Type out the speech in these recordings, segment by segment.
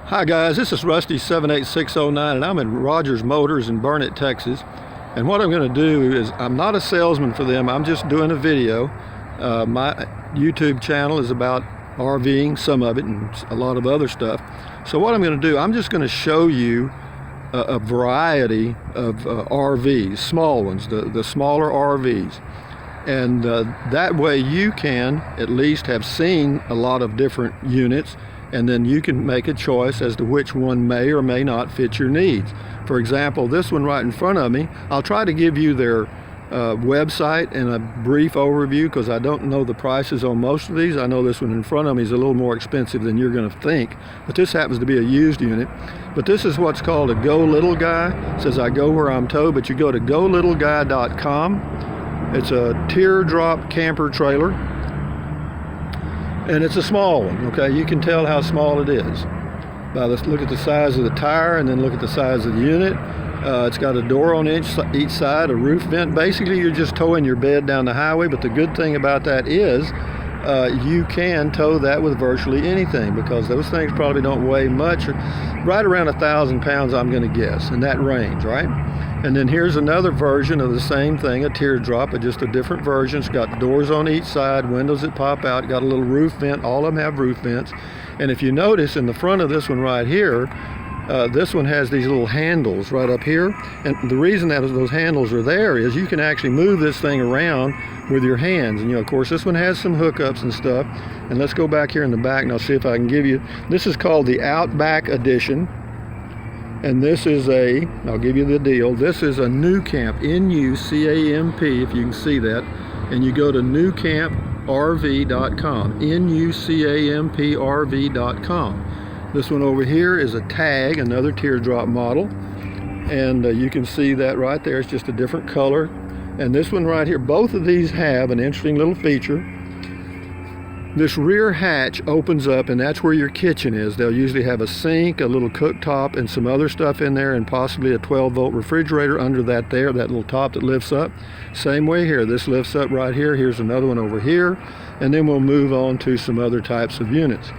Hi guys, this is Rusty 78609 and I'm in Rogers Motors in Burnett, Texas. And what I'm going to do is, I'm not a salesman for them, I'm just doing a video. My YouTube channel is about RVing, some of it, and a lot of other stuff. So what I'm going to do, I'm just going to show you a variety of RVs, small ones, the smaller RVs. And that way you can at least have seen a lot of different units, and then you can make a choice as to which one may or may not fit your needs. For example, this one right in front of me, I'll try to give you their website and a brief overview because I don't know the prices on most of these. I know this one in front of me is a little more expensive than you're going to think, but this happens to be a used unit. But this is what's called a Go Little Guy. It says I go where I'm towed, but you go to golittleguy.com. It's a teardrop camper trailer. And it's a small one, okay? You can tell how small it is. Look at the size of the tire and then look at the size of the unit. It's got a door on each side, a roof vent. Basically, you're just towing your bed down the highway, but the good thing about that is you can tow that with virtually anything because those things probably don't weigh much. Right around 1,000 pounds, I'm gonna guess, in that range, right? And then here's another version of the same thing, a teardrop, but just a different version. It's got doors on each side, windows that pop out, got a little roof vent. All of them have roof vents. And if you notice in the front of this one right here, this one has these little handles right up here. And the reason that those handles are there is you can actually move this thing around with your hands. And of course, this one has some hookups and stuff. And let's go back here in the back and I'll see if I can give you, this is called the Outback Edition. And this is I'll give you the deal, this is a New Camp, N-U-C-A-M-P, if you can see that. And you go to newcamprv.com, N-U-C-A-M-P-R-V.com. This one over here is a Tag, another teardrop model. And you can see that right there, it's just a different color. And this one right here, both of these have an interesting little feature. This rear hatch opens up and that's where your kitchen is. They'll usually have a sink, a little cooktop, and some other stuff in there, and possibly a 12-volt refrigerator under that there, that little top that lifts up. Same way here, this lifts up right here. Here's another one over here. And then we'll move on to some other types of units.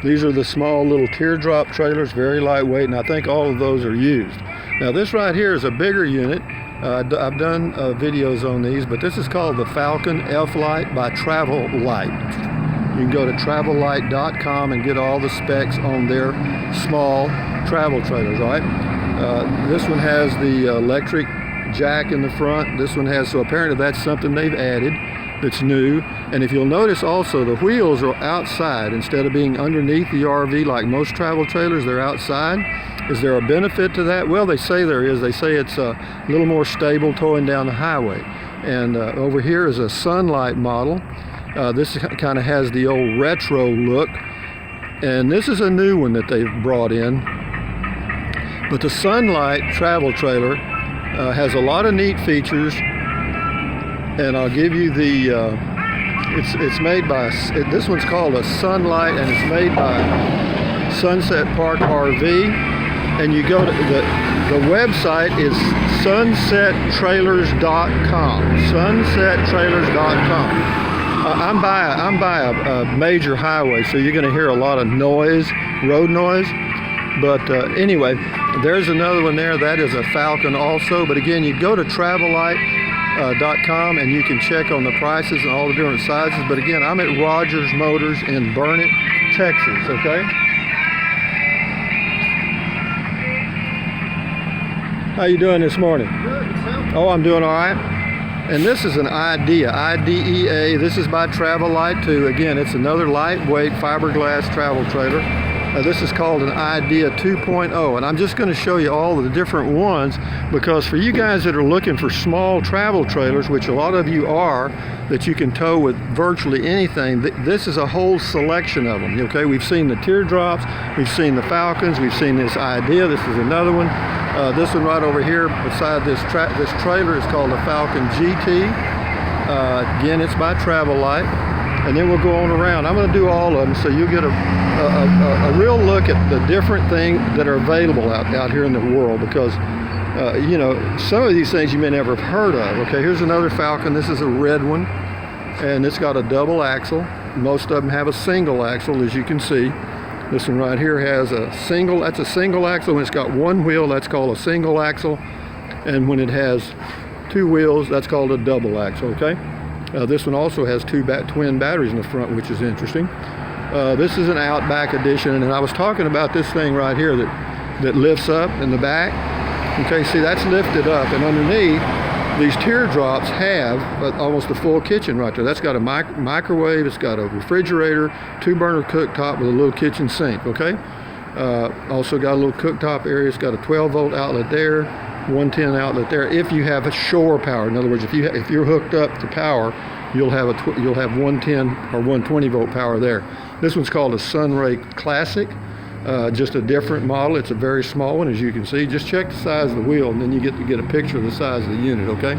These are the small little teardrop trailers, very lightweight, and I think all of those are used. Now this right here is a bigger unit. I've done videos on these, but this is called the Falcon F-Lite by Travel Light. You can go to travellight.com and get all the specs on their small travel trailers, right? This one has the electric jack in the front. This one has, so apparently that's something they've added that's new. And if you'll notice also, the wheels are outside instead of being underneath the RV like most travel trailers, they're outside. Is there a benefit to that? Well, they say there is. They say it's a little more stable towing down the highway. And over here is a Sunlight model. This kind of has the old retro look. And this is a new one that they've brought in. But the Sunlight travel trailer has a lot of neat features. And I'll give you the, it's made by, this one's called a Sunlight, and it's made by Sunset Park RV. And you go to, the website is sunsettrailers.com, sunsettrailers.com. I'm by a major highway, so you're gonna hear a lot of noise, road noise. But anyway, there's another one there, that is a Falcon also. But again, you go to travellight.com and you can check on the prices and all the different sizes. But again, I'm at Rogers Motors in Burnett, Texas, okay? How you doing this morning? Good. Oh, I'm doing all right. And this is an Idea, I-D-E-A. This is by Travel Light too. Again, it's another lightweight fiberglass travel trailer. This is called an Idea 2.0, and I'm just going to show you all of the different ones because for you guys that are looking for small travel trailers, which a lot of you are, that you can tow with virtually anything, this is a whole selection of them. Okay, we've seen the teardrops, we've seen the Falcons, we've seen this Idea. This is another one. This one right over here beside this trailer is called the Falcon GT. Again, it's by Travel Light. And then we'll go on around. I'm going to do all of them so you'll get a real look at the different things that are available out here in the world because, you know, some of these things you may never have heard of. Okay, here's another Falcon. This is a red one, and it's got a double axle. Most of them have a single axle, as you can see. This one right here has a single, that's a single axle. When it's got one wheel, that's called a single axle. And when it has two wheels, that's called a double axle, okay? This one also has twin batteries in the front, which is interesting. This is an Outback edition, and I was talking about this thing right here that lifts up in the back. Okay, see, that's lifted up, and underneath, these teardrops have almost a full kitchen right there. That's got a microwave, it's got a refrigerator, 2-burner cooktop with a little kitchen sink, okay? Also got a little cooktop area. It's got a 12-volt outlet there, 110 outlet there. If you have a shore power, in other words, if you're hooked up to power, you'll have 110 or 120-volt power there. This one's called a Sunray Classic. Just a different model. It's a very small one, as you can see. Just check the size of the wheel, and then you get to get a picture of the size of the unit, okay?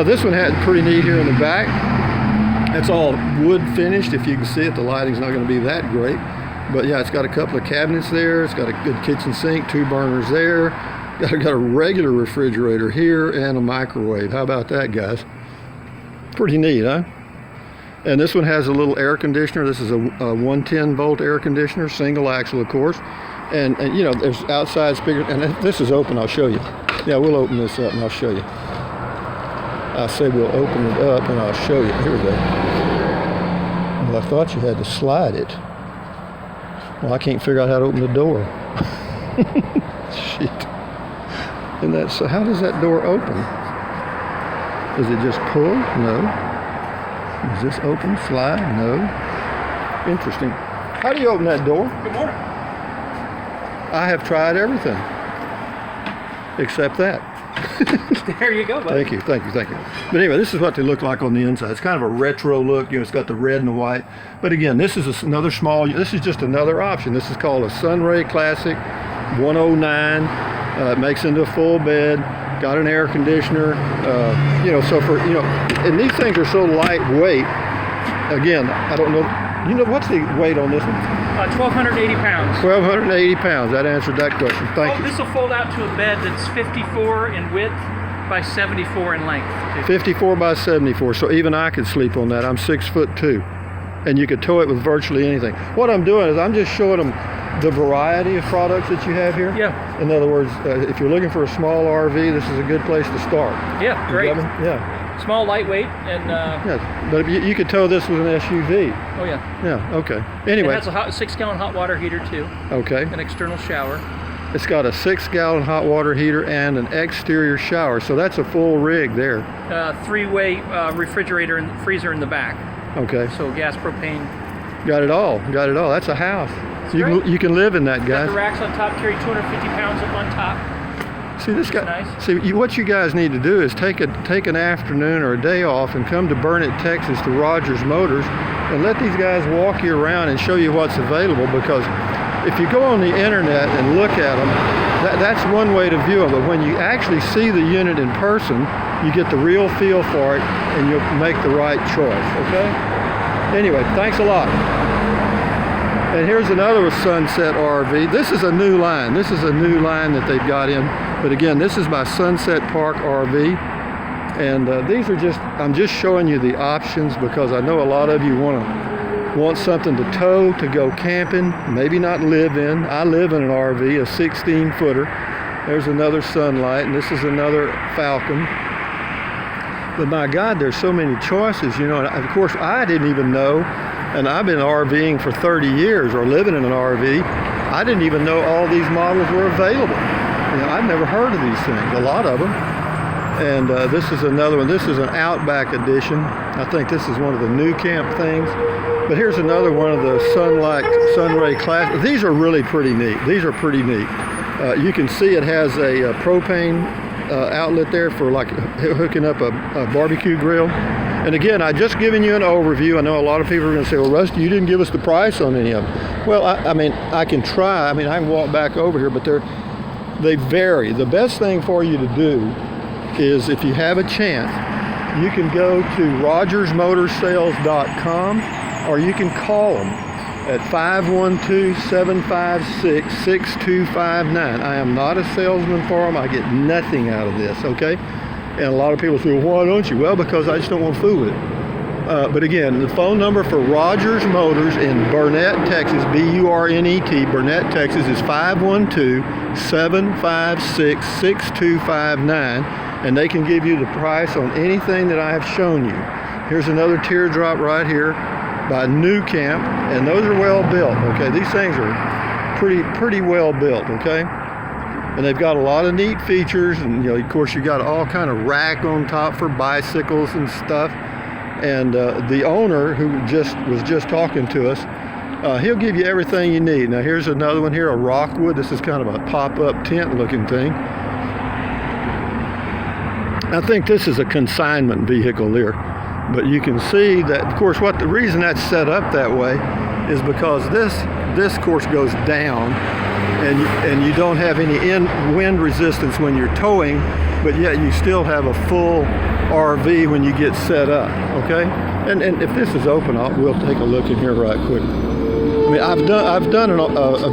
This one had pretty neat here in the back. It's all wood finished. If you can see it, the lighting's not going to be that great. But yeah, it's got a couple of cabinets there. It's got a good kitchen sink, 2 burners there. Got a regular refrigerator here and a microwave. How about that, guys? Pretty neat, huh? And this one has a little air conditioner. This is a 110-volt air conditioner, single axle, of course. And you know, there's outside speakers. And this is open. I'll show you. Yeah, we'll open this up and I'll show you. I say we'll open it up and I'll show you. Here we go. Well, I thought you had to slide it. Well, I can't figure out how to open the door. Shit. And that's, so how does that door open? Does it just pull? No. Is this open? Slide? No. Interesting. How do you open that door? Good morning. I have tried everything. Except that. There you go, buddy. Thank you, thank you, thank you. But anyway, this is what they look like on the inside. It's kind of a retro look. You know, it's got the red and the white. But again, this is another small, this is just another option. This is called a Sunray Classic 109. It makes into a full bed. Got an air conditioner, you know, so for, you know, and these things are so lightweight. Again, I don't know, you know, what's the weight on this one? 1,280 pounds. 1,280 pounds. That answered that question. Thank you. This will fold out to a bed that's 54 in width by 74 in length. 54 by 74. So even I could sleep on that. I'm 6'2", and you could tow it with virtually anything. What I'm doing is I'm just showing them the variety of products that you have here. Yeah. In other words, if you're looking for a small RV, this is a good place to start. Yeah, great. Yeah. Small, lightweight, and yeah, but you could tow this with an SUV. Oh yeah. Yeah. Okay. Anyway. It has a 6-gallon hot water heater too. Okay. An external shower. It's got a 6-gallon hot water heater and an exterior shower, so that's a full rig there. 3-way refrigerator and freezer in the back. Okay. So gas, propane. Got it all. Got it all. That's a house. You can live in that, guys. Got the racks on top carry 250 pounds on top. See this guy. Nice. See, what you guys need to do is take an afternoon or a day off and come to Burnett, Texas, to Rogers Motors, and let these guys walk you around and show you what's available. Because if you go on the internet and look at them, that's one way to view them. But when you actually see the unit in person, you get the real feel for it, and you'll make the right choice. Okay. Anyway, thanks a lot. And here's another with Sunset RV. This is a new line. This is a new line that they've got in. But again, this is by Sunset Park RV. And these are just, I'm just showing you the options because I know a lot of you want something to tow, to go camping, maybe not live in. I live in an RV, a 16-footer. There's another Sunlight, and this is another Falcon. But my God, there's so many choices, you know. And of course, I didn't even know, and I've been RVing for 30 years or living in an RV. I didn't even know all these models were available. You know, I'd never heard of these things, a lot of them. And this is another one. This is an Outback edition. I think this is one of the new camp things. But here's another one of the Sunray Classic. These are really pretty neat. These are pretty neat. You can see it has a propane outlet there for like hooking up a barbecue grill. And again, I just given you an overview. I know a lot of people are going to say, well, Rusty, you didn't give us the price on any of them. Well, I mean, I can try. I mean, I can walk back over here, but they vary. The best thing for you to do is, if you have a chance, you can go to rogersmotorsales.com, or you can call them at 512-756-6259. I am not a salesman for them. I get nothing out of this, okay? And a lot of people say, well, why don't you? Well, because I just don't want to fool with it. But again, the phone number for Rogers Motors in Burnett, Texas, B-U-R-N-E-T, Burnett, Texas, is 512-756-6259, and they can give you the price on anything that I have shown you. Here's another teardrop right here by New Camp, and those are well built. Okay, these things are pretty well built. Okay, and they've got a lot of neat features, and you know, of course, you got all kind of rack on top for bicycles and stuff. And the owner, who was just talking to us, he'll give you everything you need. Now here's another one here, a Rockwood. This is kind of a pop-up tent looking thing. I think this is a consignment vehicle there, but you can see that, of course, the reason that's set up that way is because this course goes down, and you don't have any wind resistance when you're towing, but yet you still have a full RV when you get set up. Okay, and if this is open, we'll take a look in here right quick. I mean, I've done a